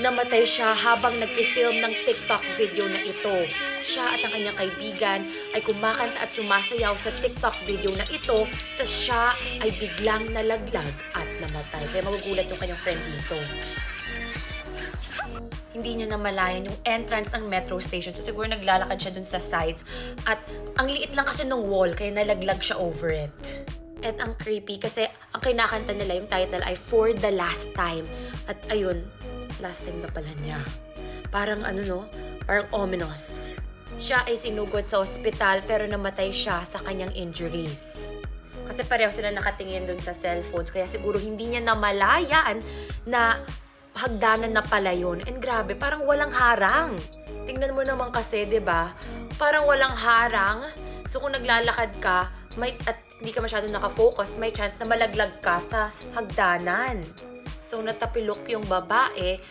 Namatay siya habang nagfi-film ng TikTok video na ito. Siya at ang kanyang kaibigan ay kumakanta at sumasayaw sa TikTok video na ito, tas siya ay biglang nalaglag at namatay. Kaya magugulat yung kanyang friend dito. Hindi niya namalayan yung entrance ng metro station. So siguro naglalakad siya dun sa sides. At ang liit lang kasi nung wall, kaya nalaglag siya over it. At ang creepy kasi ang kinakanta nila, yung title ay For the Last Time. At ayun, last time na pala niya. Parang ano no? Parang ominous. Siya ay sinugod sa ospital pero namatay siya sa kanyang injuries. Kasi pareho sila nakatingin dun sa cellphones. Kaya siguro hindi niya namalayan na hagdanan na pala yun. And grabe, parang walang harang. Tingnan mo naman kasi, 'di ba? Parang walang harang. So kung naglalakad ka, at hindi ka masyadong nakafocus, may chance na malaglag ka sa hagdanan. So natapilok yung babae.